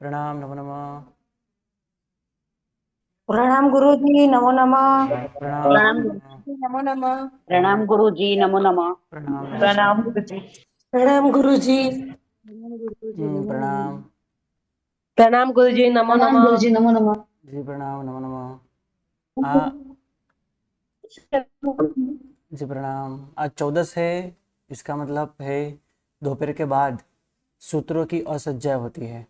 प्रणाम, नमो नमः। प्रणाम गुरुजी, नमो नमः। प्रणाम, नमो नमः। प्रणाम गुरुजी, नमो नमः। प्रणाम गुरुजी। प्रणाम गुरुजी। प्रणाम प्रणाम गुरुजी, नमो प्रणाम नमः। गुरुजी, नमो नमः। जी, प्रणाम, नमो नमः। जी प्रणाम। आज 14 है, इसका मतलब है दोपहर के बाद सूत्रों की असज्जय होती है,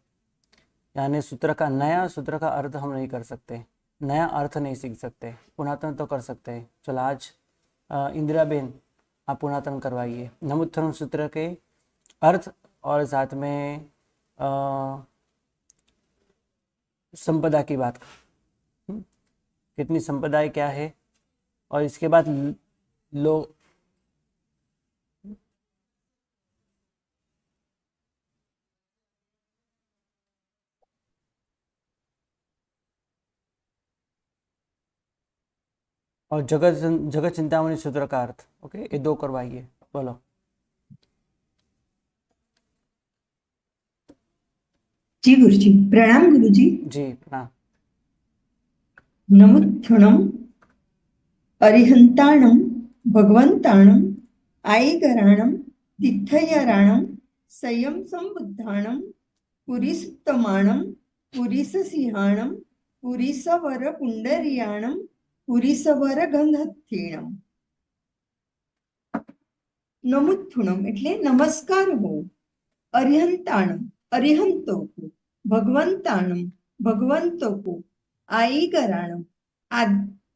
यानी सूत्र का नया सूत्र का अर्थ हम नहीं कर सकते, नया अर्थ नहीं सीख सकते, पुनर्तन तो कर सकते हैं। चलो आज इंदिरा बेन आप पुनर्तन करवाइए नमुत्थनम सूत्र के अर्थ और साथ में संपदा की बात। कितनी संपदाएं क्या है, और इसके बाद लोग और जगत चिंतामणि सूत्र का अर्थ। ओके, ये दो करवाइए। बोलो। जी गुरुजी, प्रणाम गुरुजी। जी प्रणाम। नमुत्थनम अरिहंताणम भगवंताणम आईगराणम तिथयराणम संयम संबुद्धाणम पुरीसुत्तमाणम पुरीससिंहाणम पुरीसवर पुंडरियाणम पुरीसवर गंधथीणम। નમુથુણમ એટલે નમસ્કાર હો, અરિહંતાણમ અરિહંતો को, भगवंताणम भगवंतों को, आईगराणम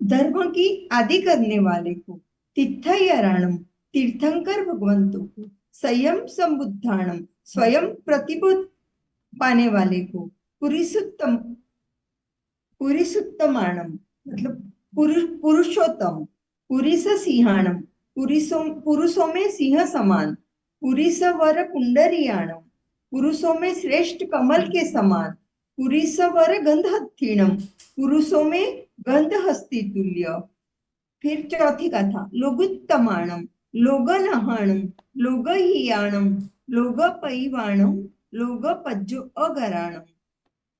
धर्म की आदि करने वाले को, तीर्थयराणम तीर्थंकर भगवंतों को, संयम संबुद्धाणम स्वयं प्रतिबोध पाने वाले को, पुरीसुत्तमाणम मतलब पुरुषोत्तम, पुरीस सिंहाणम पुरुषों में सिंह समान, पुरीसवर पुंडरियाणम पुरुषों में श्रेष्ठ कमल के समान, पुरीसवर गंधहत्थीणम पुरुषों में गंध हस्ती तुल्य। फिर चौथी कथा, लोगुत्तमाणम लोगनहाणम लोगहियाणम लोगपैवाणम लोगपज्जो अगराणम।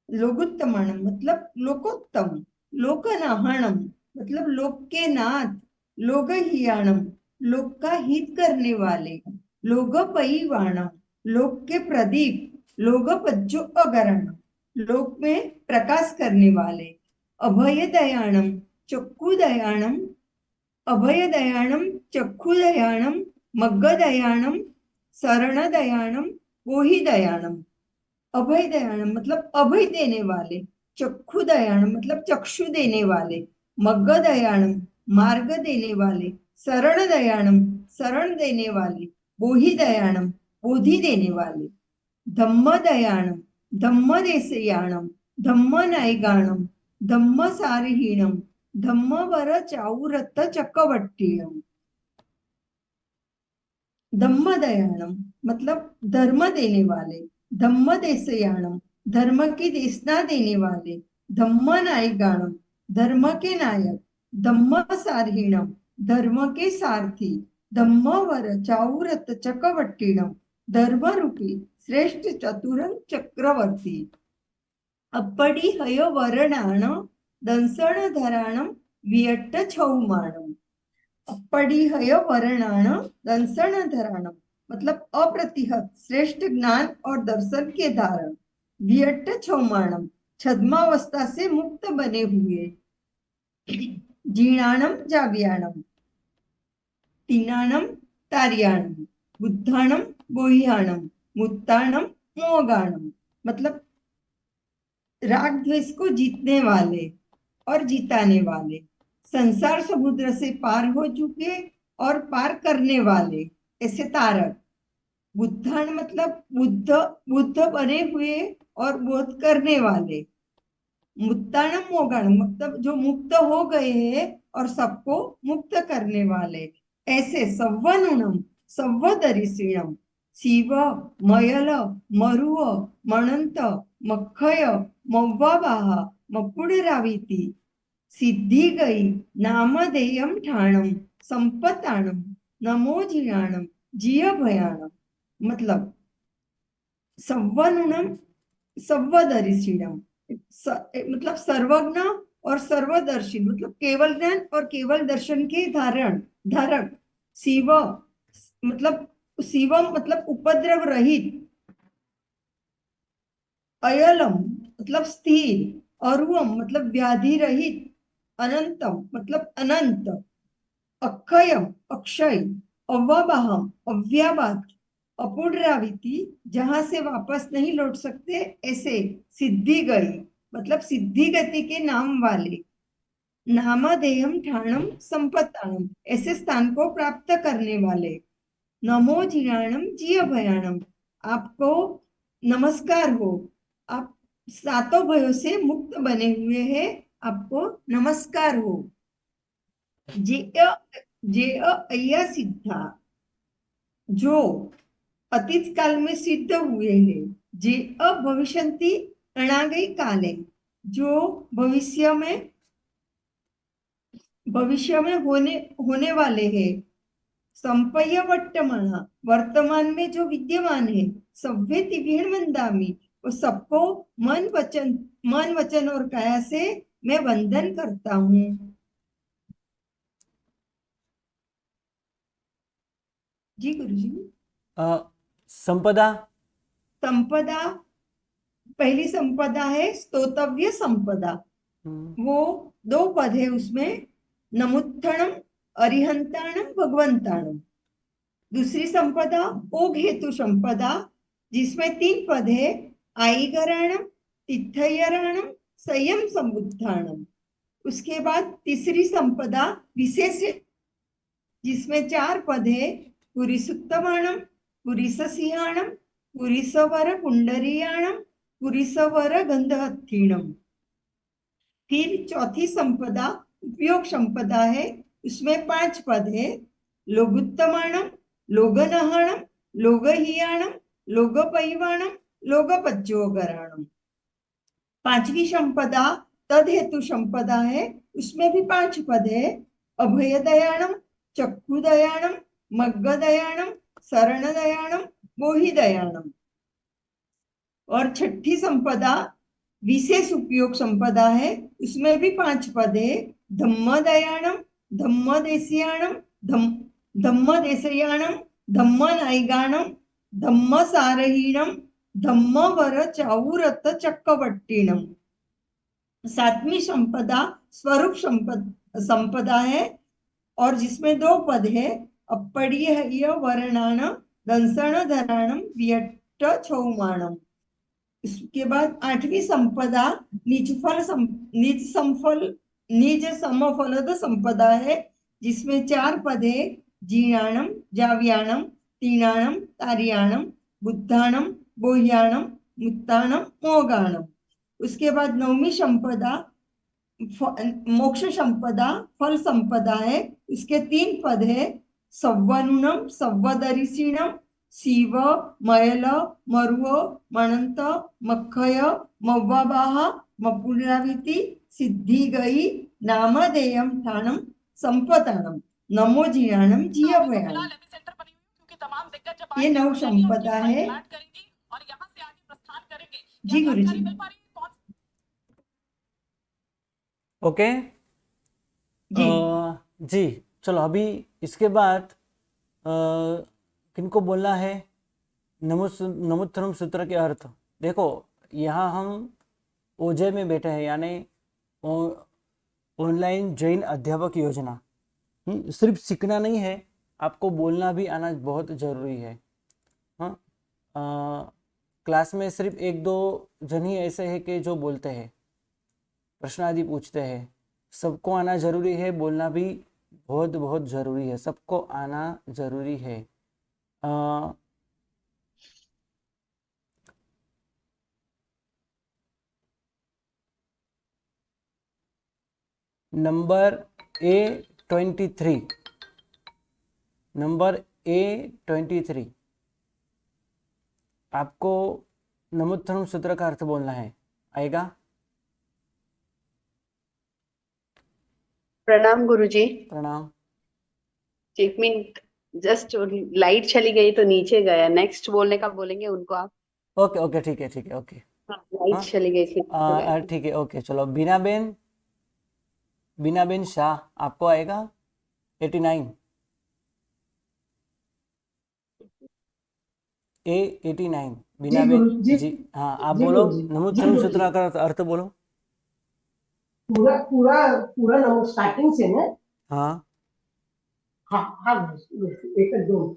लोगुत्तमाणम मतलब लोकोत्तम, लोकनाहणम मतलब लोक के नाथ, लोगहियाणम लोक का हित करने वाले, लोगपैवाणम लोक के प्रदीप, लोगपज्जो अगरणम लोक में प्रकाश करने वाले, अभयदयाणम चक्षुदयाणम अभयदयाणम चक्षुदयाणम मग्गदयाणम शरणदयाणम गोहिदयाणम। अभय दयाणम मतलब अभय देने वाले, चक्षु दयाणम मतलब चक्षु देने वाले, मग्ग दयाणम मार्ग देने वाले, शरण दयाणम शरण देने वाले, बोहि दयाणम बोधि देने वाले, धम्म दयाणम धम्म देशयाणम धम्म नायगाणम धम्म सारहीणम धम्म वर चाउरत चक्रवट्टीणम। धम्म दयाणम मतलब धर्म देने वाले, धम्म देशयाणम धर्म की देशना देने वाले, धम्म नायगाणम धर्म के नायक, धम्म सारहीणम धर्म के सारथी, धम्म वर चाउरत चक्रवर्तीणम धर्म रूपी श्रेष्ठ चतुरंग चक्रवर्ती। अप्पडी हय वर्णाण दंसण धराणम वियट्ट छौमाणम। अपरिहय वर्णाण दंसण धराणम मतलब अप्रतिहत श्रेष्ठ ज्ञान और दर्शन के धारण, वियट्ट छौमाणम छद्मावस्था से मुक्त बने हुए, जीर्णाणं जाव्याणं, तीनाणं तार्याणं, बुद्धाणं बोह्याणं, मुत्ताणं मोगाणं। मतलब राग द्वेष को जीतने वाले और जिताने वाले, संसार समुद्र से पार हो चुके और पार करने वाले, ऐसे तारक। बुद्धान मतलब बुद्ध बने हुए और बोध करने वाले। मुत्ताणम मोगाणम मतलब जो मुक्त हो गए हैं और सबको मुक्त करने वाले, ऐसे सव्वनुणम सव्वदरिसीणम, शिव मयल मरुव मणंत मखय मव्वावाह मपुडराविति, सिद्धि गई नामधेयम ठाणम संपताणम नमो जियाणम जिय भयाणम। मतलब सव्वनुणम सव्वदरिसीणम मतलब सर्वज्ञ और सर्वदर्शी, मतलब केवल ज्ञान और केवल दर्शन के धारक। शिव मतलब शिवम मतलब उपद्रव रहित, अयलम मतलब स्थिर, अरुवम मतलब व्याधि रहित, अनंतम मतलब अनंत, अक्षयम अक्षय, अव्वाबाहम अव्याबाद, अपुनरावृत्ति जहां से वापस नहीं लौट सकते ऐसे, सिद्धि गई मतलब सिद्धि गति के नाम वाले, नामधेयम ठाणम संपत्ताणम ऐसे स्थान को प्राप्त करने वाले, नमो जियाणम जिय भयाणम आपको नमस्कार हो, आप सातों भयों से मुक्त बने हुए हैं, आपको नमस्कार हो। जे अय्या सिद्धा जो अतीत काल में सिद्ध हुए हैं, जे अभविष्यन्ति अनागई काले जो भविष्य में होने वाले हैं, संपय्य वर्तमान वर्तमान में जो विद्यमान है, सभ्य तिभीण वंदामी वो सबको मन वचन और काया से मैं वंदन करता हूँ। जी गुरुजी। संपदा संपदा, पहली संपदा है स्तोतव्य संपदा, वो दो पद है उसमें, नमुत्थणम अरिहंताणम भगवंताणम। दूसरी संपदा ओघ हेतु संपदा जिसमें 3 पद है, आईगराणम तिथयराणम संयम संबुद्धाणम। उसके बाद तीसरी संपदा विशेष जिसमें 4 पद है, पुरीसुत्तमाणम पुरीससिंहाणम पुरीसवर पुंडरीयाणम पुरीसवर गंधहत्थीणम। फिर चौथी संपदा उपयोग संपदा है, उसमें 5 पद है, लोगुत्तमाणम लोगनहणम लोगहियाणम लोगपैवाणम लोगपज्जोगराणम। 5वीं संपदा तद हेतु संपदा है, उसमें भी 5 पद है, अभयदयाणम चक्षुदयाणम मग्गदयाणम शरणदयाणम मोहिदयाणम। और 6ठी संपदा विशेष उपयोग संपदा है, उसमें भी 5 पद है, धम्मदयाणम धम्मदेशियाणम धम्मदेशयाणम धम्मनायिगाणम धम्मसारहीणम धम्मवर चाऊरत चक्रवर्तीणम। 7वीं संपदा स्वरूप संपदा है और जिसमें 2 पद है, अपड़ीय वर्णाण दंसण धराणम वियट्ट छौमाणम। इसके बाद 8वीं संपदा निज समफलद संपदा है, जिसमें 4 पद है, जीर्णाणम जाव्याणम तीनाणम तार्याणम बुद्धाणम बोह्याणम मुत्ताणम मोगाणम। उसके बाद 9वीं संपदा मोक्ष संपदा फल संपदा है, उसके 3 पद है, सव्वनुणम सव्वदरिसीणम शिव मयल मरुव मणंत मखय मव्वाबाह मपुनराविति, सिद्धि गई नामधेयम ठाणम संपताणम नमो जियाणम जिय भयाणम। ये 9 संपदा है। जी गुरुजी। ओके। जी। जी चलो, अभी इसके बाद किनको बोलना है नमुत्थनम सूत्र के अर्थ। देखो यहाँ हम ओजे में बैठे हैं, यानी ऑनलाइन जैन अध्यापक योजना। सिर्फ सीखना नहीं है, आपको बोलना भी आना बहुत ज़रूरी है। हाँ, क्लास में सिर्फ एक दो जन ही ऐसे हैं कि जो बोलते हैं, प्रश्न आदि पूछते हैं। सबको आना ज़रूरी है, बोलना भी बहुत बहुत ज़रूरी है, सबको आना ज़रूरी है। नंबर A23, नंबर A23, आपको नमोत्तरम सूत्र का अर्थ बोलना है, आएगा? प्रणाम गुरुजी। प्रणाम। एक मिनट, जस्ट लाइट चली गई तो नीचे गया। नेक्स्ट बोलने का बोलेंगे उनको आप। ओके ओके, ठीक है ठीक है, ओके। हाँ, लाइट हाँ, चली गई इसलिए नीचे गया। ठीक है, ओके, चलो। बीनाबेन शाह, आपको आएगा 89, A89, जी गुरु बीनाबेन जी। जी। हाँ, आप जी बोलो गुरु जी। जी नमोत्तरम गुरु सूत्र जी। का अर्थ बोलो। पूरा पूरा पूरा नमो स्टार्टिंग से ना। हाँ, हाँ हाँ गुरु जी, एक दो।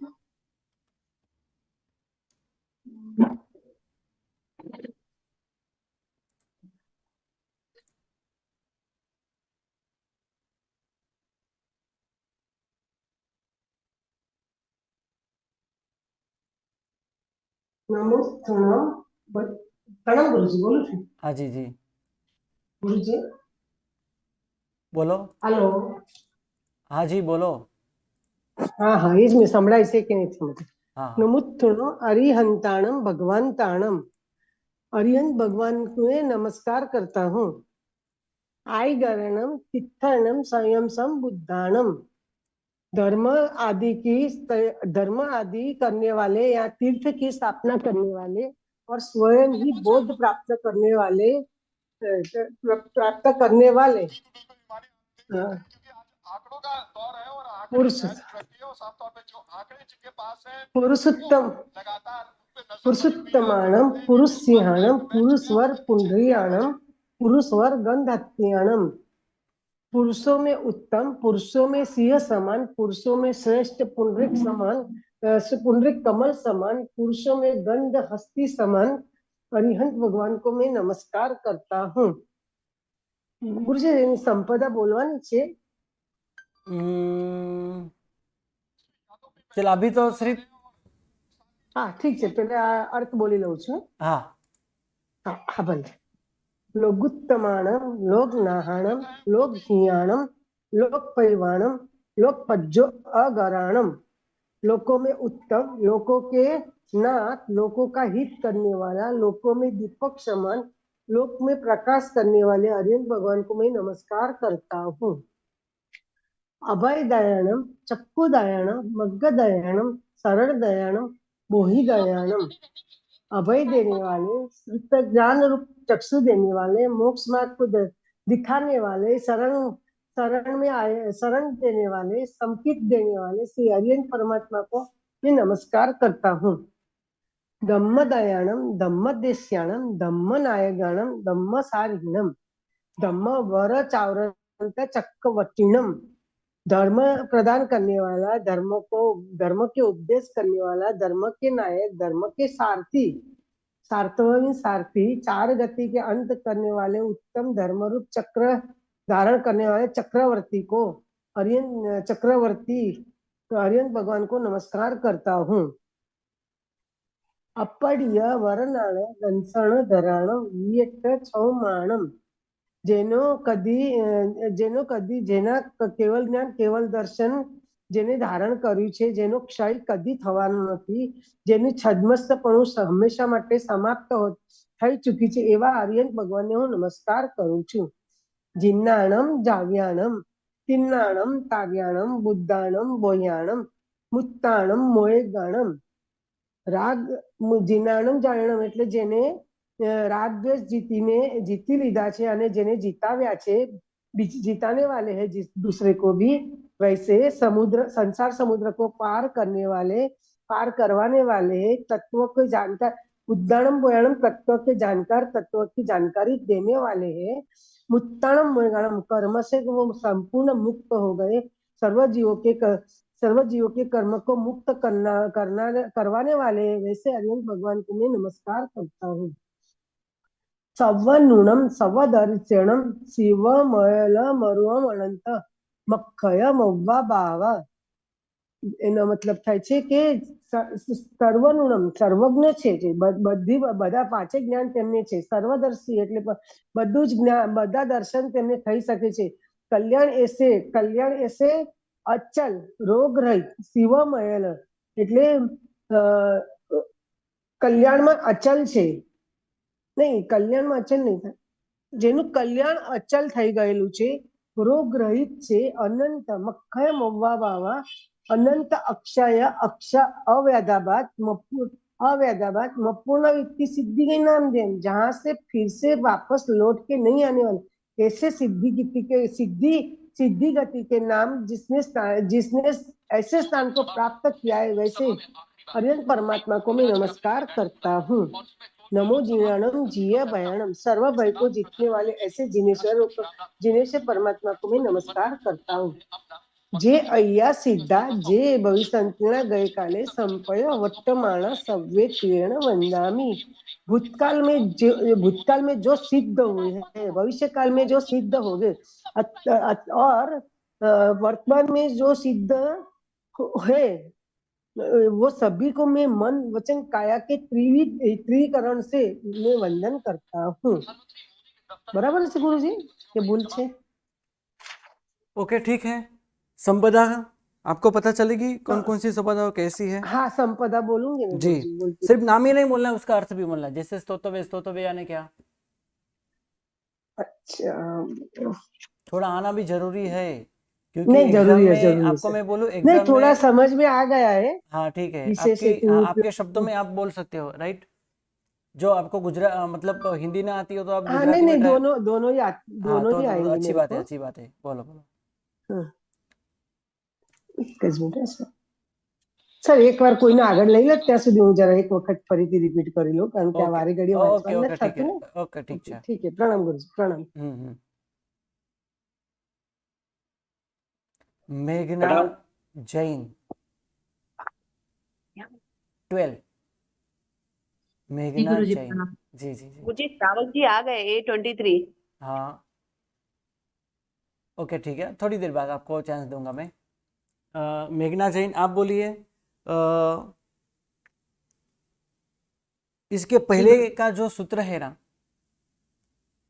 नमो प्रणाम। प्रणाम गुरु जी, बोलो છું। हाँ जी जी, गुरु जी, बोलो। हेलो। हाँ जी, बोलो। हाँ हाँ, એ જ મેં સંભળાય છે કે નહીં સંભળાય? हाँ हाँ, નમુત્થુણો અરિહંતાણમ ભગવાનતાણમ। अरिहंत भगवान को नमस्कार करता हूँ। आई गरणम तित्थानम संयम सम बुद्धानम। धर्म धर्म आदि करने वाले या तीर्थ की स्थापना करने वाले और स्वयं ही बोध प्राप्त करने वाले, प्राप्त करने वाले पुरुष पुरुषोत्तम पुरुषोत्तमानम पुरुषसिंहानम पुरुषवर पुंडरीयाणम पुरुषवर गंधहत्याणम। पुरुषों में उत्तम, पुरुषों में सिंह समान, पुरुषों में श्रेष्ठ, पुंडरिक समान, पुंडरिक कमल समान, पुरुषों में गंध हस्ती समान अरिहंत भगवान को मैं नमस्कार करता हूँ। गुरुजी, એની સંપદા બોલવાની છે? चलो, अभी तो सिर्फ હા ઠીક છે, પેલા અર્થ બોલી લઉં છું। हाँ, હા હા ભલે। लोगुत्तमाणम लोग नाहाणम लोग हियाणम लोग परिवाणम लोग पज्जो अगराणम। लोकों में उत्तम, लोकों के नाथ, लोकों का हित करने वाला, लोकों में दीपक समान, लोक में प्रकाश करने वाले अरिहंत भगवान को मैं नमस्कार करता हूँ। अभय दयाणम चक्कु दयाणम मग्ग दयाणम सरल दयाणम मोहि दयाणम। अभय देने वाले, ज्ञान रूप चक्षु देने वाले, मोक्ष मार्ग को दिखाने वाले, शरण में आए, शरण देने वाले, संकित देने वाले श्री अरिहंत परमात्मा को मैं नमस्कार करता हूँ। धम्म दयाणम धम्म देश्याणम धम्म नायगाणम धम्म सारिणम धम्म वर चावरंत चक्रवर्तीणम। धर्म प्रदान करने वाला, धर्म के उपदेश करने वाला, धर्म के नायक, धर्म के सारथी, सारथी, चार गति के अंत करने वाले, उत्तम धर्म रूप चक्र धारण करने वाले चक्रवर्ती को अरिहंत भगवान को नमस्कार करता हूँ। अपड़िय वरनाण गंसण धराण वियत छौमाणम। જેના કેવલ જ્ઞાન કેવલ દર્શન જેને ધારણ કર્યું છે, જેનો ક્ષય કદી થવાનો નથી, જેની છદ્મસ્તપણું હંમેશા માટે સમાપ્ત થઈ ચૂકી છે, એવા આર્યન ભગવાનને હું નમસ્કાર કરું છું। જિન્નાણમ જાવ્યાણમ તિન્નાણમ તાવ્યાણમ બુદ્ધાણમ બોયાણમ મુત્તાણમ મોયગાણમ। રાગ જિન્નાણમ જાવ્યાણમ એટલે જેને राग द्वेष जीती लीधा છે અને જેને જીતાવ્યા છે, जीताने वाले हैं जिस दूसरे को भी, वैसे संसार समुद्र को पार करने वाले, पार करवाने वाले, तत्व को जानता, उद्दानम बोयाणम तत्व के जानकार, तत्व की जानकारी देने वाले हैं। मुत्ताणम बोयाणम कर्म से वो संपूर्ण मुक्त हो गए। सर्व जीवों के कर्म को मुक्त करवाने वाले हैं। वैसे अरिहंत भगवान को मैं नमस्कार करता हूँ। सवनुणम सवदर्शनम शिवमयलमरुम अनंत મખયમવ્વા બાવા એનો મતલબ થાય છે કે સર્વનુણમ સર્વજ્ઞ છે જે બધા પાંચે જ્ઞાન તેમને છે। સર્વદર્શી એટલે બધું જ જ્ઞાન બધા દર્શન તેમને થઈ શકે છે। કલ્યાણ એસે અચલ રોગ રહિત શિવમયલ એટલે કલ્યાણમાં અચલ છે, નહીં કલ્યાણમાં અચલ નહીં થાય, જેનું કલ્યાણ અચલ થઈ ગયેલું છે, રોગ રહિત છે, અનંત મખય મવ્વા બાવા अनंत अक्षय अव्याधाबाद पूर्ण व्यक्ति सिद्धि के नाम दें, जहां से फिर से वापस लौट के नहीं आने वाले ऐसे सिद्धि गति के नाम जिसने ऐसे स्थान को प्राप्त किया है, वैसे अरिहंत परमात्मा को मैं नमस्कार करता हूँ। नमो जीर्णानम जीय भयानम सर्व भय को जीतने वाले ऐसे जिनेश्वर परमात्मा को मैं नमस्कार करता हूँ। जे अय्या सिद्धा जे भविष्यंतिना गए काले संपय वर्तमान सव्य तीर्ण वंदामी। भूतकाल में जो सिद्ध हुए हैं, भविष्य काल में जो सिद्ध हो गए और वर्तमान में जो सिद्ध है, वो सभी को मैं मन वचन काया के त्रिकरण से मैं वंदन करता हूँ। बराबर है गुरु जी, ये भूल छे? ओके ठीक है। संपदा आपको पता चलेगी कौन कौन सी संपदा और कैसी है? हाँ संपदा बोलूंगी मैं जी, बोलती। सिर्फ नाम ही नहीं बोलना है, उसका अर्थ भी बोलना है। जैसे स्तोतव्य यानी क्या? अच्छा थोड़ा आना भी जरूरी है, क्योंकि नहीं एग्जाम जरूरी है, में जरूरी आपको है। मैं बोलूं नहीं एग्जाम थोड़ा में समझ में आ गया है। हाँ ठीक है, विशेष आपके शब्दों में आप बोल सकते हो, राइट? जो आपको मतलब हिंदी ना आती हो तो आप हाँ गुजराती नहीं में ट्राई। दोनों ही हाँ दोनों ही तो आएंगे अच्छी मेरे बात है, को। अच्छी बात है, बोलो बोलो। हाँ, एक જ મિનિટ હો સર। સર એકવાર કોઈને આગળ લઈ લો ત્યાં સુધી હું જરા એક વખત ફરીથી રિપીટ કરી લઉં, કારણ કે આ ओके વારે ઘડીએ ओके વાંચવાનું ओके નથી ठीक થતું है, ને। ओके ठीक है। ठीक है, प्रणाम गुरुजी, प्रणाम। मेघना जैन 12। जी मेघना गुरुजी जैन, प्रणाम। जी जी जी मुझे श्रावक जी आ गए A23। हाँ ओके ठीक है, थोड़ी देर बाद आपको चांस दूंगा मैं। मेघना जैन आप बोलिए। इसके पहले का जो सूत्र है ना,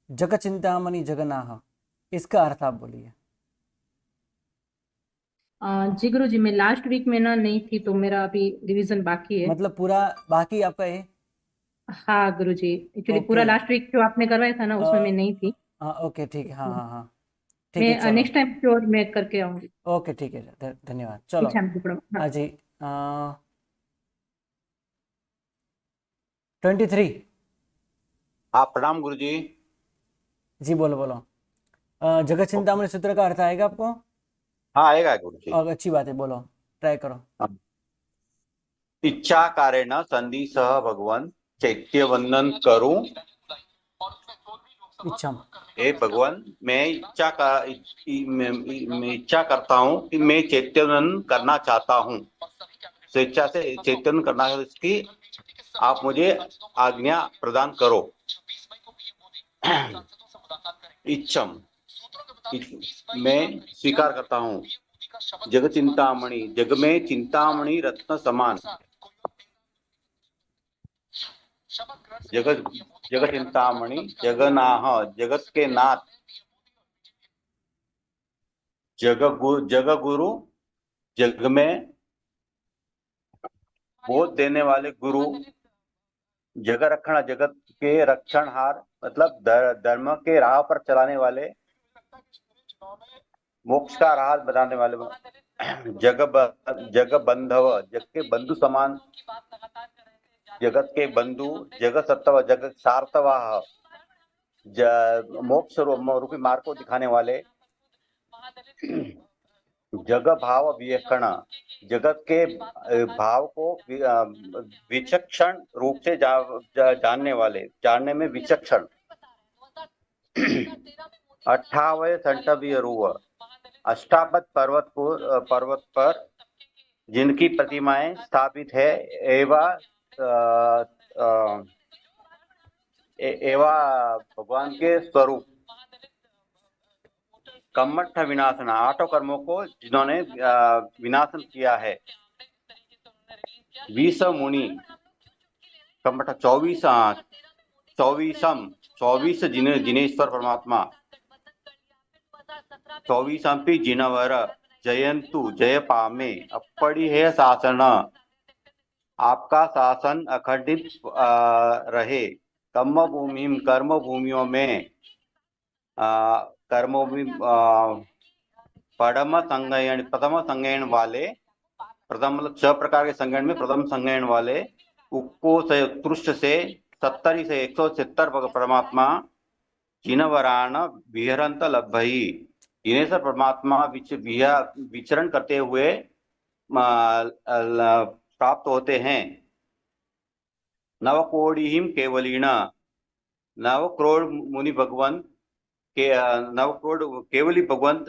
जगत चिंतामणि जगन्नाथ, इसका अर्थ आप बोलिए। जी गुरुजी मैं लास्ट वीक में ना नहीं थी, तो मेरा अभी रिवीजन बाकी है। मतलब पूरा बाकी आपका है? हाँ गुरुजी, एक्चुअली ओके पूरा लास्ट वीक जो आपने करवाया था ना उसमें मैं नहीं थी। हाँ ओके ठीक है, हाँ हाँ हाँ ठीक है, मैं चलो नेक्स्ट टाइम श्योर मैं करके आऊंगी। ओके ठीक है, धन्यवाद। चलो इच्छा में प्रणाम। हाँ। अजी 23। हाँ प्रणाम गुरुजी। जी बोलो बोलो। जगत चिंतामणि सूत्र का अर्थ आएगा आपको? हाँ आएगा गुरुजी। और अच्छी बात है, बोलो, ट्राई करो। इच्छा कारेण संधि सह भगवान चैत्य वंदन करूं। इच्छा हे भगवान, मैं इच्छा करता हूं कि मैं चैत्यवन करना चाहता हूं, स्वेच्छा से चैतन्य करना है, इसकी आप मुझे आज्ञा प्रदान करो। इच्छम मैं स्वीकार करता हूं। जग चिंतामणि जग में चिंतामणि रत्न समान। जगत जगत चिंतामणि जगन्नाथ जगत के नाथ। जग गुरु जग में बोध देने वाले गुरु। जग रक्षण जगत के रक्षणहार, मतलब धर्म के राह पर चलाने वाले, मोक्ष का राह बताने वाले। जग बंधव जग के बंधु समान। जगत के बंधु जगत सत्व जगत सार्थवाह, मोक्ष रूपी मार्ग को दिखाने वाले। जग भाव विवेकण, जगत के भाव को विचक्षण रूप से जानने वाले, जानने में विचक्षण। 28वें संटवीय रूव, अष्टावत पर्वत पर जिनकी प्रतिमाएं स्थापित है एवं भगवान के स्वरूप। कम्मठ विनाशना, 8 कर्मों को जिन्होंने विनाशन किया है। 20 मुनि, कम्मठ 24 जिनेश्वर परमात्मा। 24 जिनवर जयंतु, जय पामे, अपड़ी है शासन, आपका शासन अखंडित रहे। कर्म भूमियों में प्रथम संज्ञान वाले, प्रथम मतलब 6 प्रकार के संज्ञान में प्रथम संज्ञान वाले, उक्को से उत्कृष्ट से 70 से 170 परमात्मा, जिनवरान विहरंत लभई, जिनेश्वर परमात्मा विचरण करते हुए प्राप्त होते हैं। नवकोटिहिम केवलीन, 9 करोड़ मुनि भगवंत के 9 करोड़ केवली भगवंत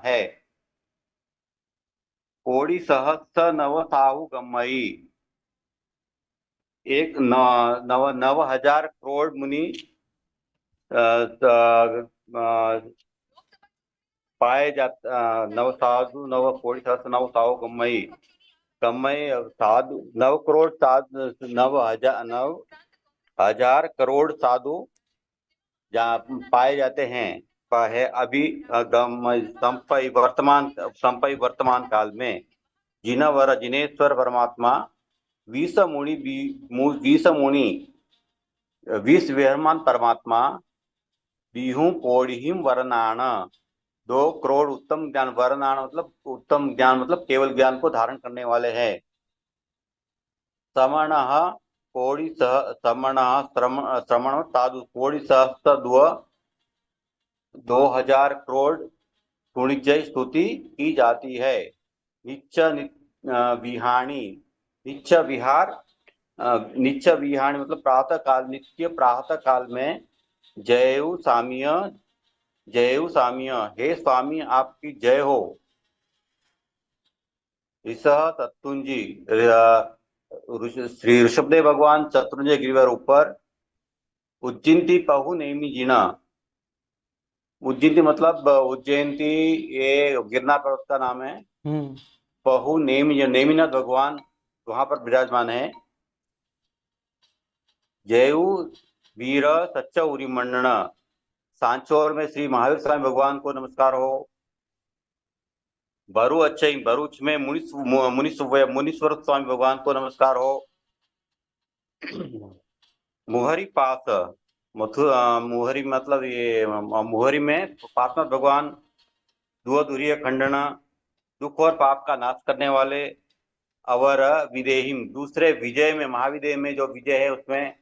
है। कोड़ी सहस्र नव साहु गम्मई, 9,000 करोड़ मुनि पाए जाते। 9 साधु 9 कोड़ी सहस्र 9 साहु गम्मई, साधु 9 करोड़ साधु 9,000 करोड़ साधु पाए जाते हैं। है अभी वर्तमान काल में। जिनेश्वर परमात्मा 20 विहरमान परमात्मा, बिहू पौड़िहिम वरनाण, 2 करोड़ उत्तम ज्ञान, वरनाण मतलब उत्तम ज्ञान मतलब केवल ज्ञान को धारण करने वाले हैं। समण कोड़ी समण श्रमण साधु, कोड़ी सहस्त्र 2000 करोड़ गुणिजय स्तुति की जाती है। नित्य विहार मतलब प्रातः काल, नित्य प्रातः काल में जयु साम्य, हे स्वामी आपकी जय हो। तत्तुंजी, श्री ऋषभदेव भगवान शत्रुंजय गिरिवर ऊपर। उज्जयंती पहु नेमी जीना, उज्जयंती मतलब उज्जयंती ये गिरनार पर्वत का नाम है। पहु नेमिनाथ भगवान वहां पर विराजमान है। जयु वीर सच्चा उरी मंडन, सांचौर में श्री महावीर स्वामी भगवान को नमस्कार हो। भरूच में मुनीश्वर स्वामी भगवान को नमस्कार हो। मुहरी पास, मुहरी मतलब ये मुहरी में पासनाथ भगवान, दुअधुरीय खंडन, दुख और पाप का नाश करने वाले। अवर विदेहिम, दूसरे विजय में, महाविजय में जो विजय है उसमें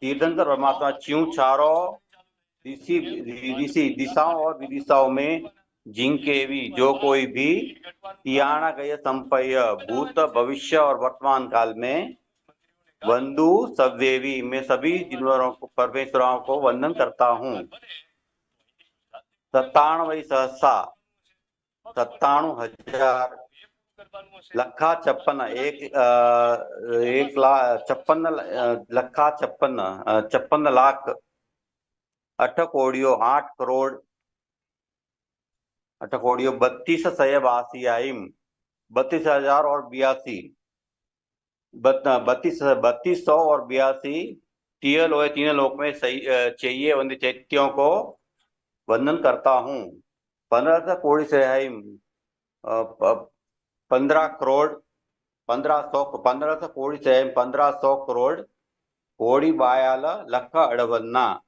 तीर्थंकर परमात्मा, च्यों चारों दिशाओं और विदिशाओं में जिनके भी जो कोई भी तियाना गय संपय, भूत भविष्य और वर्तमान काल में बंधु सबदेवी, मैं सभी जिनवरों को परमेश्वरों को वंदन करता हूँ। 97,000 लखा 56 लाख 8 कोड़ियों 8 करोड़ 8 कोड़ियों 32 सयबासियाइम, 32,000 और 82 3200 और 82 तीनों लोक में चाहिए वंदे चैत्यों को वंदन करता हूँ। 15 कोड़ी से 15 करोड़ 1500 कोड़ी से 1500 करोड़ कोड़ी बायाल लख अड़वन्ना,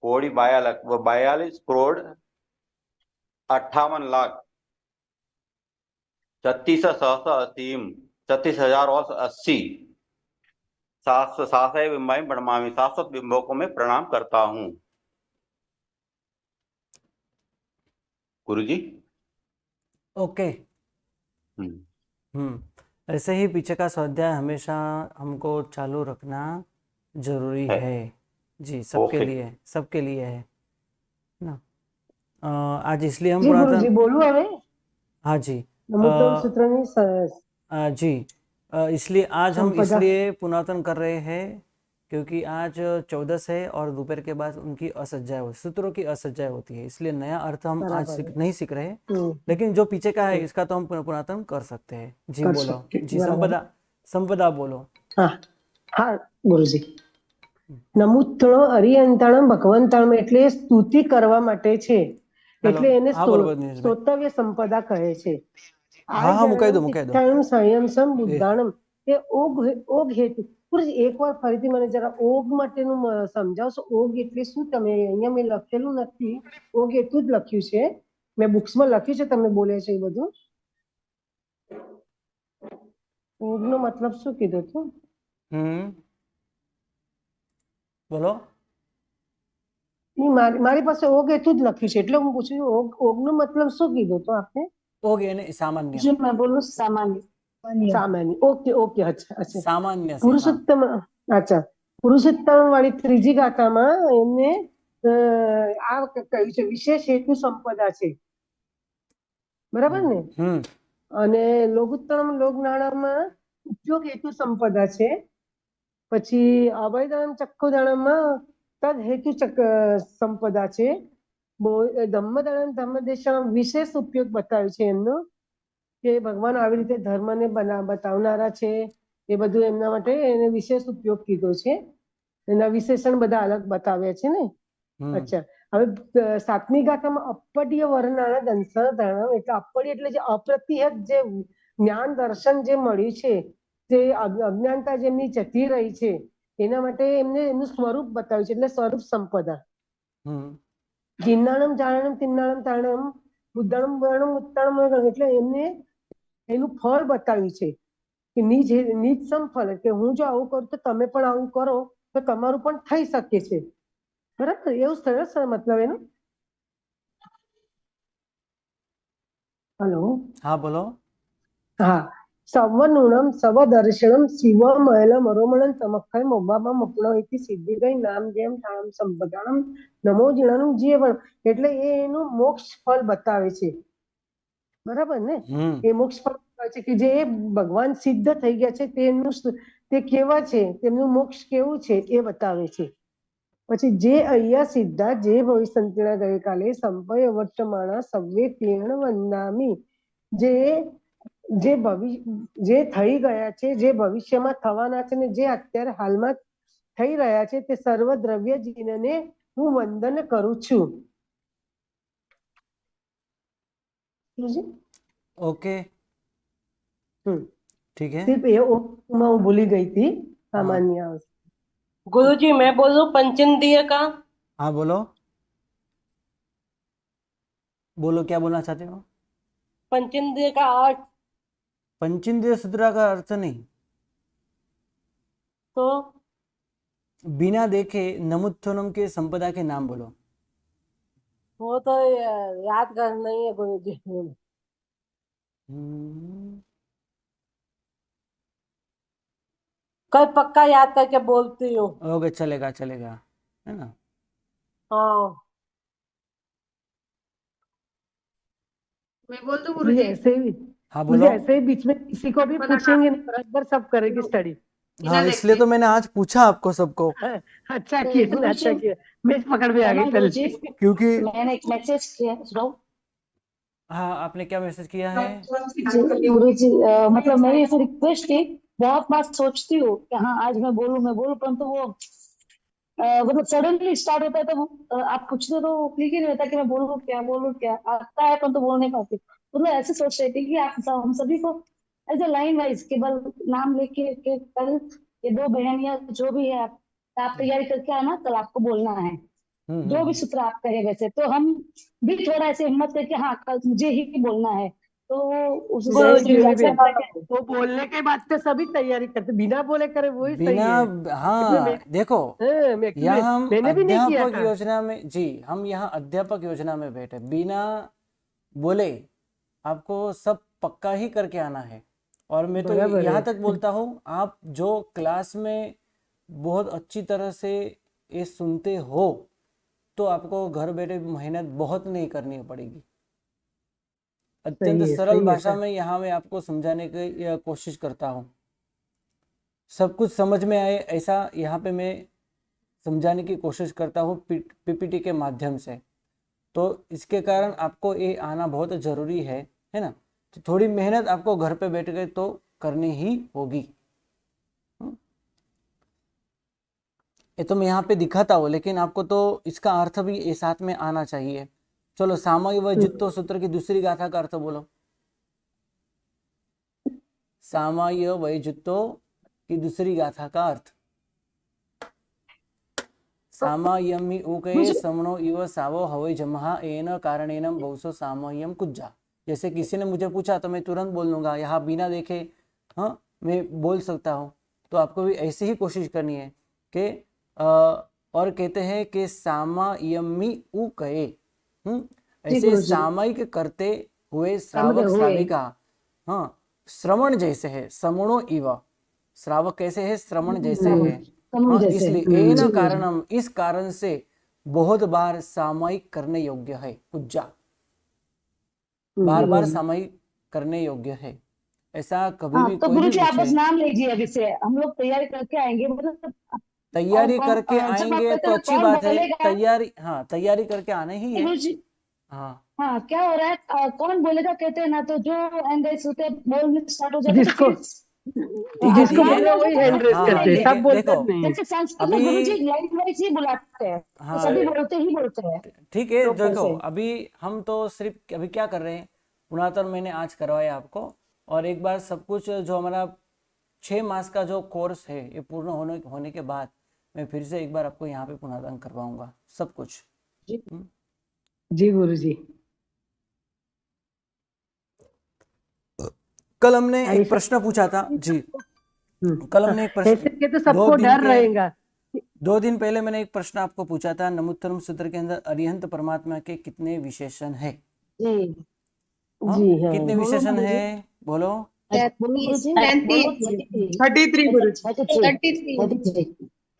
कोड़ी 42 करोड़ 58 लाख 36,080 700 बिंबाई बड़मामी, 700 बिंबों को मैं प्रणाम करता हूँ। गुरुजी। ओके। ऐसे ही पीछे का स्वाध्याय हमेशा हमको चालू रखना जरूरी है। है जी, सबके ओके। लिए, सबके लिए है ना। आज इसलिए हम જી ગુરુજી पुरातन, બોલું હવે हाँ जी, નમોત્તમ સૂત્રની जी, इसलिए आज हम संपदा इसलिए पुनरावृत्तन कर रहे हैं क्योंकि आज 14 है और दोपहर के बाद उनकी असज्जाएं हो, सूत्रों की असज्जाएं होती है, इसलिए नया अर्थ हम आज बराबर है नहीं सीख रहे, हम्म, लेकिन जो पीछे का है हम्म, इसका तो हम पुनरावृत्तन कर सकते हैं जी। कर बोलो सकते जी, बराबर संपदा, संपदा बोलो। હા હા ગુરુજી નમુત્તણો અરિયંતાણમ ભગવંતાણમ એટલે સ્તુતિ કરવા માટે છે हेलो, એટલે એને हाँ बोलो बोलो नीरज भाई। સ્તોતવ્ય સંપદા કહે છે हाँ हाँ, मुकाई दो આર્યજનમ मुकाई दो તિથ્યાણમ સંયમસમ ए, બુદ્ધાણમ એ ઓગ હેતુ ગુરુજી એકવાર ફરીથી મને જરા ઓગ માટેનું સમજાવશો ઓગ એટલે શું તમે અહીંયા મેં લખેલું નથી ઓગ એટલું જ લખ્યું છે મેં બુક્સમાં લખ્યું છે તમે બોલે છે એ બધું ઓગનો મતલબ શું કીધું હતું बोलो। નહીં, મારી પાસે ઓગ એટલું જ લખ્યું છે એટલે હું પૂછું છું ઓગનો મતલબ શું કીધું તો આપને ओके यानी सामान्य, जो मैं बोलूं सामान्य सामान्य ओके ओके अच्छा अच्छा सामान्य से, हाँ પુરુષોત્તમ અચ્છા પુરુષોત્તમ વાળી ત્રીજી ગાથામાં એમને આ કહ્યું છે વિશેષ હેતુ સંપદા છે બરાબર ને અને લોકોત્તમ લોકનાણામાં ઉપયોગ હેતુ સંપદા છે પછી અભયદાન ચક્કુદાણમાં તદ હેતુ સંપદા છે ધમ્મદાન ધમ્મદેશમાં વિશેષ ઉપયોગ બતાવ્યો છે એમનો કે ભગવાન આવી રીતે ધર્મને બતાવનારા છે એ બધું એમના માટે એને વિશેષ ઉપયોગ કીધો છે એના વિશેષણ બધા અલગ બતાવ્યા છે ને અચ્છા હવે સાતમી ગાથામાં અપડ્ય વર્ણના દંસધારણમ એટલે અપડ્ય એટલે જે અપ્રતિહત જે જ્ઞાન દર્શન જે મળ્યું છે જે અજ્ઞાનતા જેમની જતી રહી છે એના માટે એમને એનું સ્વરૂપ બતાવ્યું છે એટલે સ્વરૂપ સંપદા જિન્નાણમ જાણમ તિન્નાણમ તાણમ બુદ્ધાણમ વર્ણમ ઉત્તાણમ એટલે એમને એનું ફળ બતાવ્યું છે કે નીજ સમફળ કે હું જો આવું કરું તો તમે પણ આવું કરો તો તમારું પણ થઈ શકે છે બરાબર એવું સરસ મતલબ એનો હલો हाँ बोलो। હા સવનુણમ સવદર્શનમ શિવમયલમ અરોમણમ તમખય મોબાબા મપણો ઇતિ સિદ્ધિ ગઈ નામ જેમ તામ સંપદાણમ નમો જીણમ જીવન એટલે એ એનું મોક્ષ ફળ બતાવે છે બરાબર ને એ મોક્ષ ફળ બતાવે છે કે જે ભગવાન સિદ્ધ થઈ ગયા છે તેનું તે કેવા છે તેમનું મોક્ષ કેવું છે એ બતાવે છે પછી જે અહીંયા સિદ્ધા જે ભવિષ્યંતિના ગઈકાલે સંપય વર્તમાના સવ્ય કિરણ વંદામી જે જે થઈ ગયા છે જે ભવિષ્યમાં થવાના છે ને જે અત્યારે હાલમાં થઈ રહ્યા છે તે સર્વ દ્રવ્ય જીનને હું વંદન કરું છું ओके ठीक है। सिर्फ ये मैं भूली गई थी सामान्य गुरुजी मैं बोलूं पंचेंद्रिय का। हाँ बोलो बोलो, क्या बोलना चाहते हो? पंचेंद्रिय का अर्थ पंचेंद्रिय सूत्र का अर्थ नहीं, तो बिना देखे नमुत्थनम के संपदा के नाम बोलो। वो तो याद कर नहीं है गुरुजी। कल पक्का याद करके बोलती हूँ। ओके, चलेगा चलेगा, है ना। हाँ मैं बोल दूं मुझे गुरुजी? ऐसे ही हाँ मुझे बोलो। ऐसे ही बीच में किसी को भी पूछेंगे नहीं बराबर सब करेगी स्टडी हाँ, इसलिए तो मैंने आज पूछा आपको सबको, अच्छा किया अच्छा किया मैं पकड़ में आ गई पहले से। क्योंकि मैंने एक मैसेज किया सुनाओ। हाँ, आपने क्या मैसेज किया है? गुरु जी मतलब मेरी ऐसी रिक्वेस्ट थी, बहुत बार सोचती हूँ कि हाँ आज मैं बोलूं परंतु वो मतलब सडनली स्टार्ट होता है तो आप पूछते तो क्लिक ही नहीं होता कि मैं बोलूं क्या आता है परंतु बोल नहीं पाती। तो मैं ऐसे सोच रही थी कि आप हम सभी को एज ए लाइन वाइज केवल नाम लेके के कल ये दो बहन या जो भी है आप तैयारी करके आना, कल आपको बोलना है जो भी सूत्र आप कहे वैसे, तो हम भी थोड़ा ऐसे हिम्मत करके हाँ कल मुझे ही बोलना है तो उस वो बोलने के बाद तो सभी तैयारी करते बिना बोले करे वही सही बिना, है। हाँ देखो, यहाँ हम मैंने भी नहीं किया अध्यापक था। योजना में जी, हम यहाँ अध्यापक योजना में बैठे बिना बोले आपको सब पक्का ही करके आना है। और मैं तो बराबर यहाँ है। तक बोलता हूँ, आप जो क्लास में बहुत अच्छी तरह से ये सुनते हो तो आपको घर बैठे मेहनत बहुत नहीं करनी पड़ेगी। अत्यंत सही है, सरल सही है भाषा सर। में यहाँ मैं आपको समझाने की कोशिश करता हूँ, सब कुछ समझ में आए ऐसा यहाँ पे मैं समझाने की कोशिश करता हूँ पीपीटी के माध्यम से। तो इसके कारण आपको ये आना बहुत ज़रूरी है ना। तो थोड़ी मेहनत आपको घर पे बैठ के तो करनी ही होगी। ये तो मैं यहाँ पे दिखाता हूँ, लेकिन आपको तो इसका अर्थ भी ये साथ में आना चाहिए। चलो, सामय व जित्तो सूत्र की दूसरी गाथा का अर्थ बोलो। सामय व जित्तो की दूसरी गाथा का अर्थ। सामयमी उकये समणो इव सावो हवै जमहा एन कारणेनम बहुसो सामयम कुज्जा। जैसे किसी ने मुझे पूछा तो मैं तुरंत बोल दूंगा, यहाँ बिना देखे हाँ मैं बोल सकता हूँ। तो आपको भी ऐसी ही कोशिश करनी है कि और कहते हैं कि सामयमी उकये, ऐसे गुरुजी। सामयिक करते हुए समझ श्रावक हुए। श्राविका हाँ श्रवण जैसे है, समणो इव। श्रावक कैसे है? श्रवण जैसे है। समझ हाँ, जैसे। इसलिए जी एन गुरुजी। कारणम, इस कारण से बहुत बार सामयिक करने योग्य है। पूजा बार बार गुरुजी। सामयिक करने योग्य है। ऐसा कभी हाँ भी तो कोई भी गुरुजी आप बस पूछे, नाम लीजिए अभी से, हम लोग तैयारी करके आएंगे, मतलब तैयारी कौन करके जब आप आएंगे कहते तो हैं अच्छी कौन बात है। बोलेगा। तैयारी, हाँ तैयारी करके आने ही है। गुरुजी हाँ हाँ क्या हो रहा है, कौन बोलेगा कहते हैं ना, तो जो हैंड राइज होते हैं बोलने स्टार्ट हो जाते हैं, तो जिसको फिर ठीक है, जिसको ठीक है। नाम बोले ले वही जाते हैं हैंड तो रेस हाँ नाम हाँ करते हैं, लेंगे। ठीक है, सब बोलते देखो नहीं। जैसे संस्कृत में अभी गुरुजी लाइन वाइज ही बुलाते हैं, तो हाँ सभी बोलते ही बोलते हैं ठीक है। प्रॉपर देखो से। अभी हम तो सिर्फ अभी क्या कर रहे हैं, पुरातन मैंने आज करवाया आपको, और एक बार सब कुछ जो हमारा 6 मास का जो कोर्स है ये पूर्ण होने के बाद मैं फिर से एक बार आपको यहाँ पे पुनर्दान करवाऊंगा सब कुछ। जी जी गुरुजी। कल हमने एक ऐसा प्रश्न पूछा था जी, कल हमने एक ऐसे प्रश्न के तो सबको डर रहेगा। 2 दिन पहले मैंने एक प्रश्न आपको पूछा था, नमोत्तरम सूत्र के अंदर अरिहंत परमात्मा के कितने विशेषण है? जी हाँ जी हाँ। कितने बोलो ना विशेषण है? गुरुजी। बोलो। बोलो गुरुजी। 33 बोलो 33 गुरुजी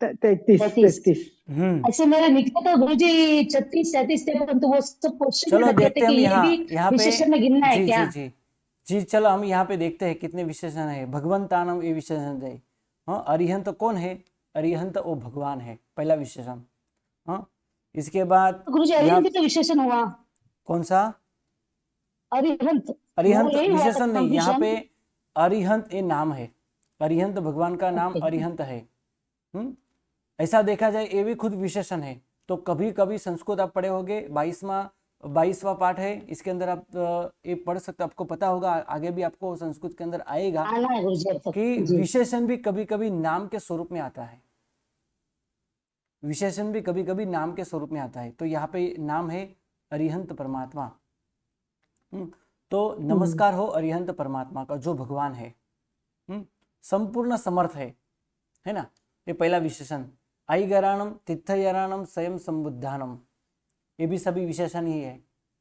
33 33 33। 33। ऐसे मेरे निकले तो गुरुजी 36 37 थे, परंतु वो सब क्वेश्चन में चलो रखे थे देखते कि हम ये भी यहाँ पे विशेषण में गिनना है जी क्या। जी जी जी चलो हम यहाँ पे देखते हैं कितने विशेषण है। भगवंतानम ये विशेषण है। हाँ अरिहंत कौन है? अरिहंत वो भगवान है, पहला विशेषण। हाँ इसके बाद तो गुरुजी यहाँ अरिहंत तो विशेषण हुआ, कौन सा? अरिहंत वो अरिहंत यही हुआ था विशेषण नहीं, यहाँ कंफ्यूजन। पे अरिहंत ये नाम है। अरिहंत भगवान का नाम अरिहंत है। ऐसा देखा जाए ये भी खुद विशेषण है। तो कभी कभी संस्कृत आप पढ़े होंगे, 22वां पाठ है, इसके अंदर आप ये पढ़ सकते, आपको पता होगा, आगे भी आपको संस्कृत के अंदर आएगा आना है गुरुजी अब तक। कि जी विशेषण भी कभी कभी नाम के स्वरूप में आता है। विशेषण भी कभी कभी नाम के स्वरूप में आता है। तो यहाँ पे नाम है अरिहंत परमात्मा। तो नमस्कार हो अरिहंत परमात्मा का, जो भगवान है, संपूर्ण समर्थ है ना। ये पहला विशेषण। आईगराणम तीर्थयराणम स्वयं संबुद्धानम, ये भी सभी विशेषण ही है।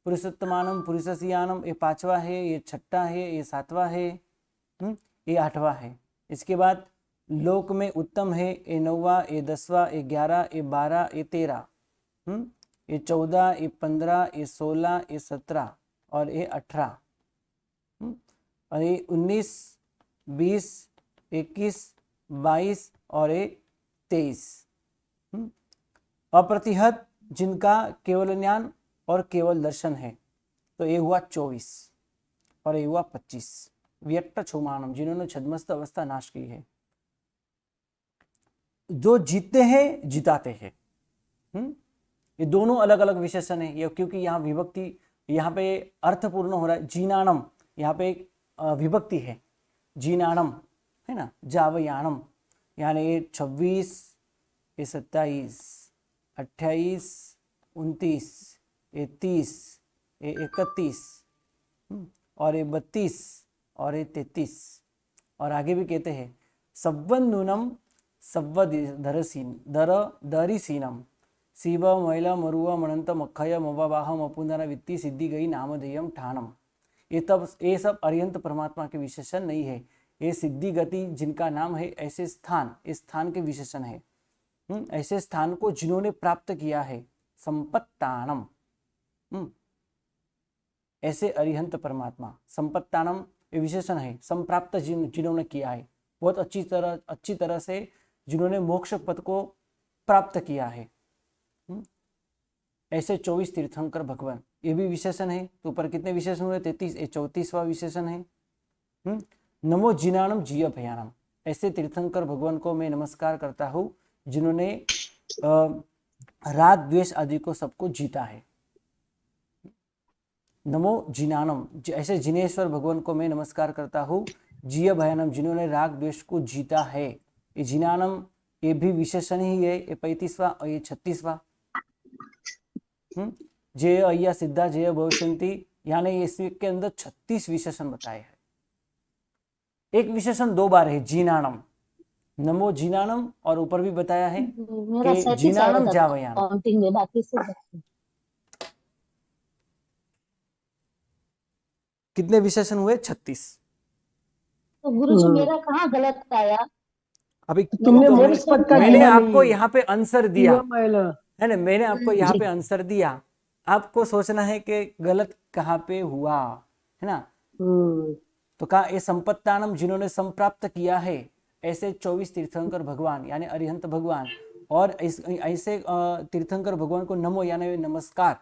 पुरुषोत्तमानम पुरुषसियानम, ये 5वां है, ये 6ठा है, ये 7वां है, ये 8वां है। इसके बाद लोक में उत्तम है, ये 9वां, ये 10वां, ये 11, ये 12, ये 13, ये 14, ये 15, ये 16, ये 17 और ये 18, और ये 19, 20, 21, 22 और ये 23। अप्रतिहत जिनका केवल ज्ञान और केवल दर्शन है, तो ये हुआ 24 और ये हुआ 25। व्यक्त छुमानम, जिन्होंने छद्मस्त अवस्था नाश की है, जो जीतते हैं जिताते हैं। ये दोनों अलग अलग विशेषण है। ये क्योंकि यहाँ विभक्ति, यहाँ पे अर्थपूर्ण हो रहा है। जीनाणम, यहाँ पे एक विभक्ति है, जीनाणम है ना, जावयाणम, यानी ये 26, ये 27, 28, 29, ये 30, ये 31 और ये 32 और ये 33। और आगे भी कहते हैं सव्वन्नूनम सव्वदरिसीनम, शिव मैल मरुव मनंतम अक्षय मवाहम अपुंदन वित्ती सिद्धि गई नामधेयम ठाणम। ये सब अरिहंत परमात्मा के विशेषण नहीं है, ये सिद्धि गति जिनका नाम है, ऐसे स्थान, इस स्थान के विशेषण है। ऐसे स्थान को जिन्होंने प्राप्त किया है, संपत्तानम। ऐसे अरिहंत परमात्मा, संपत्तानम ये विशेषण है, संप्राप्त जिन्होंने किया है, बहुत अच्छी तरह से जिन्होंने मोक्ष पद को प्राप्त किया है, ऐसे 24 तीर्थंकर भगवान, ये भी विशेषण है। तो ऊपर कितने विशेषण हुए? 33, ये 34वां विशेषण है। नमो जिनानम जिय भयानम, ऐसे तीर्थंकर भगवान को मैं नमस्कार करता हूँ जिन्होंने राग द्वेष आदि को सबको जीता है। नमो जिनानम, ऐसे जिनेश्वर भगवान को मैं नमस्कार करता हूँ जिय भयानम, जिन्होंने राग द्वेष को जीता है। ये जिनानम ये भी विशेषण ही है, ये 35वां और ये 36वां। जय अय्या सिद्धा जय भविष्यंती, यानी इसके अंदर 36 विशेषण बताए हैं। एक विशेषण 2 बार है, जीनानम, नमो जीनानम, और ऊपर भी बताया है मेरा कि 37 जीनानम आया था जावयानम। काउंटिंग में, बाकी से कितने विशेषण हुए? 36। तो गुरुजी मेरा कहाँ गलत आया? अभी तुमने तो मोक्ष पद का मैंने गिना आपको नहीं। यहाँ पे आंसर दिया शिव मैल है ना, मैंने आपको यहाँ जी। पे आंसर दिया, आपको सोचना है कि गलत कहाँ पे हुआ, है ना। तो कहा ये संपत्तानम, जिन्होंने संप्राप्त किया है, ऐसे 24 तीर्थंकर भगवान यानी अरिहंत भगवान, और ऐसे तीर्थंकर भगवान को नमो यानी नमस्कार,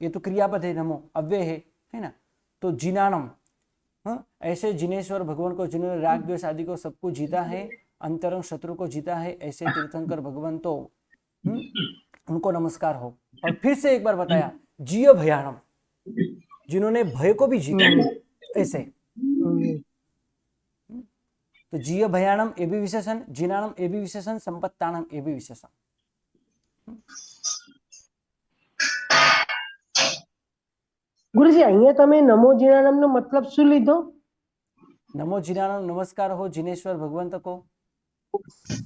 ये तो क्रियापद है, नमो अव्यय है ना। तो जिनानम, ऐसे जिनेश्वर भगवान को जिन्होंने राग द्वेष आदि को सबको जीता है, अंतरंग शत्रु को जीता है, ऐसे तीर्थंकर भगवान तो उनको नमस्कार हो। और फिर से एक बार बताया जिय भयानम, जिन्होंने भय को भी जीता है, ऐसे। तो जिय भयानम ए भी विशेषण, जिनानम ए भी विशेषण, संपत्तानम ए भी विशेषण। ગુરુજી અહીંયા તમે નમો જીનાનમ નો મતલબ શું લીધો? नमो जिनानम नमस्कार हो जिनेश्वर भगवंत को।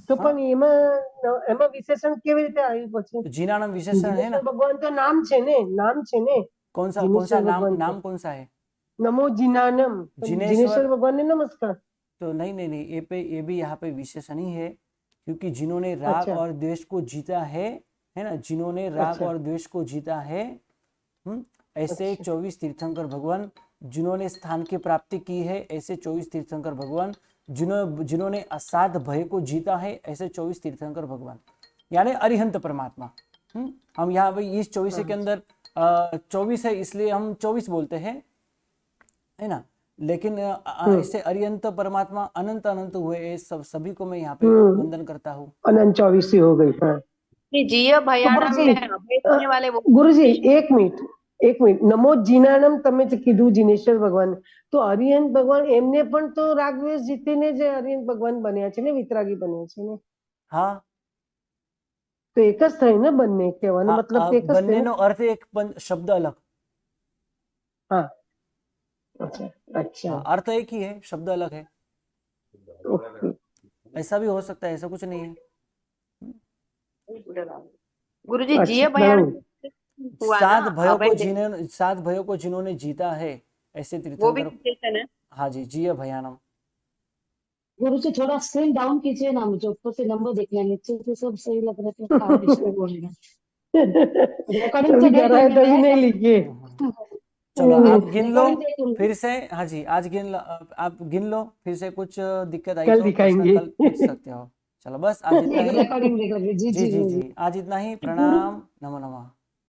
તો પણ એમાં વિશેષણ કેવી રીતે આવ્યું પછી? तो जिनानम विशेषण है ना। ભગવાન તો નામ છે ને, नाम છે ने। कौन सा नाम कौन सा है? नमो जिनानम, जिनेश्वर भगवान ने नमस्कार। तो नहीं, ये भी यहाँ पे विशेषण ही है, क्योंकि जिन्होंने राग और द्वेष को जीता है ना, जिन्होंने राग और द्वेष को जीता है, ऐसे 24 तीर्थंकर भगवान जिन्होंने स्थान की प्राप्ति की है, ऐसे 24 तीर्थंकर भगवान जिन्होंने असाध भय को जीता है, ऐसे 24 तीर्थंकर भगवान यानी अरिहंत परमात्मा। हम यहाँ पे इस 24 के अंदर 24 है, इसलिए हम 24 बोलते हैं, है ना। लेकिन ऐसे अरिहंत परमात्मा अनंत अनंत हुए, सभी को मैं यहाँ पे वंदन करता हूँ। अनंत 24 हो गई। जिय भयानम में अभय देने वाले वो। गुरुजी एक मिनिट, नमो जिनानम તમે જે કીધું जिनेश्वर भगवान, તો અરિહંત ભગવાન એમને પણ તો રાગદ્વેષ જીતીને જે અરિહંત ભગવાન બન્યા છે ને, વિતરાગી બન્યા છે ને। हाँ, તો એક જ થાય ને બંને, કહેવાનો મતલબ એક જ થાય બંને ને? નો अर्थ एक शब्द अलग। हाँ, अच्छा, अर्थ एक ही है, शब्द अलग है। ओके। ऐसा भी हो सकता है, ऐसा कुछ नहीं है। गुरुजी जिय भयानम सात भयों को जिन्होंने जीता है, ऐसे वो भी तीर्थंकर। विशेषण है। हाँ जी, जिय भयानम। गुरुजी थोड़ा स्क्रीन डाउन कीजिए ना, मुझे ऊपर से नंबर देखना, नीचे से सब सही लग रहा है, कहाँ डिस्टर्ब हो रहा है। रिकॉर्डिंग तो नहीं लिखिए। चलो आप गिन लो फिर से। हाँ जी, आज गिन लो, आप गिन लो, फिर से कुछ दिक्कत आई कल तो दिखाएंगे। कल पूछ सकते हो। चलो बस आज इतना ही। रिकॉर्डिंग देख लीजिए। जी, आज इतना ही। प्रणाम, नमो नमः।